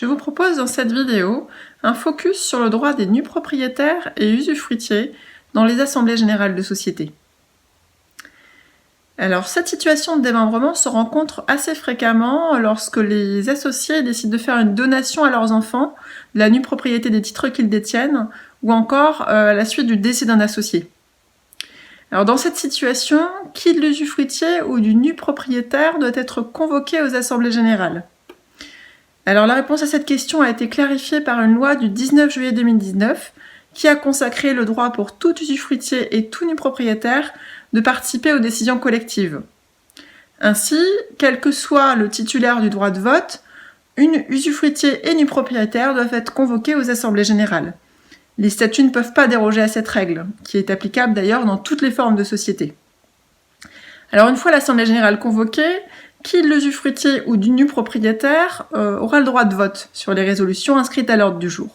Je vous propose dans cette vidéo un focus sur le droit des nus propriétaires et usufruitiers dans les assemblées générales de société. Alors, cette situation de démembrement se rencontre assez fréquemment lorsque les associés décident de faire une donation à leurs enfants de la nue propriété des titres qu'ils détiennent, ou encore à la suite du décès d'un associé. Alors, dans cette situation, qui de l'usufruitier ou du nu propriétaire doit être convoqué aux assemblées générales ? Alors, la réponse à cette question a été clarifiée par une loi du 19 juillet 2019 qui a consacré le droit pour tout usufruitier et tout nu propriétaire de participer aux décisions collectives. Ainsi, quel que soit le titulaire du droit de vote, une usufruitier et nu propriétaire doivent être convoqués aux assemblées générales. Les statuts ne peuvent pas déroger à cette règle, qui est applicable d'ailleurs dans toutes les formes de société. Alors, une fois l'assemblée générale convoquée, qui de l'usufruitier ou du nu propriétaire aura le droit de vote sur les résolutions inscrites à l'ordre du jour.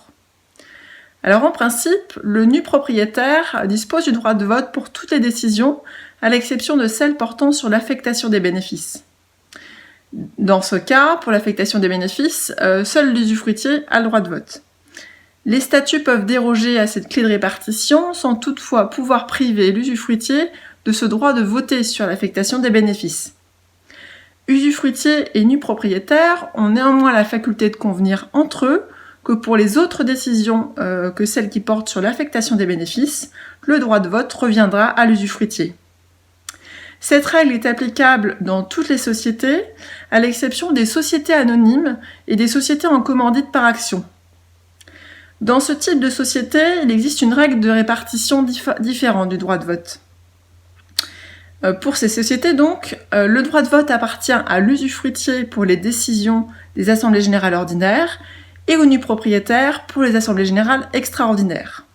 Alors en principe, le nu propriétaire dispose du droit de vote pour toutes les décisions, à l'exception de celles portant sur l'affectation des bénéfices. Dans ce cas, pour l'affectation des bénéfices, seul l'usufruitier a le droit de vote. Les statuts peuvent déroger à cette clé de répartition sans toutefois pouvoir priver l'usufruitier de ce droit de voter sur l'affectation des bénéfices. Usufruitiers et nus propriétaires ont néanmoins la faculté de convenir entre eux que pour les autres décisions que celles qui portent sur l'affectation des bénéfices, le droit de vote reviendra à l'usufruitier. Cette règle est applicable dans toutes les sociétés, à l'exception des sociétés anonymes et des sociétés en commandite par action. Dans ce type de société, il existe une règle de répartition différente du droit de vote. Pour ces sociétés donc, le droit de vote appartient à l'usufruitier pour les décisions des assemblées générales ordinaires et au nu propriétaire pour les assemblées générales extraordinaires.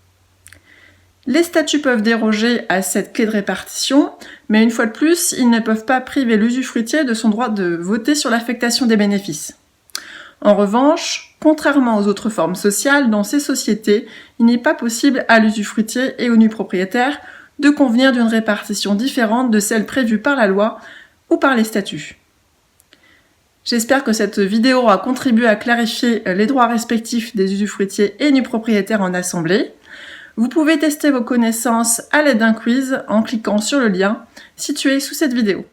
Les statuts peuvent déroger à cette clé de répartition, mais une fois de plus, ils ne peuvent pas priver l'usufruitier de son droit de voter sur l'affectation des bénéfices. En revanche, contrairement aux autres formes sociales, dans ces sociétés, il n'est pas possible à l'usufruitier et au nu propriétaire de convenir d'une répartition différente de celle prévue par la loi ou par les statuts. J'espère que cette vidéo aura contribué à clarifier les droits respectifs des usufruitiers et nus propriétaires en assemblée. Vous pouvez tester vos connaissances à l'aide d'un quiz en cliquant sur le lien situé sous cette vidéo.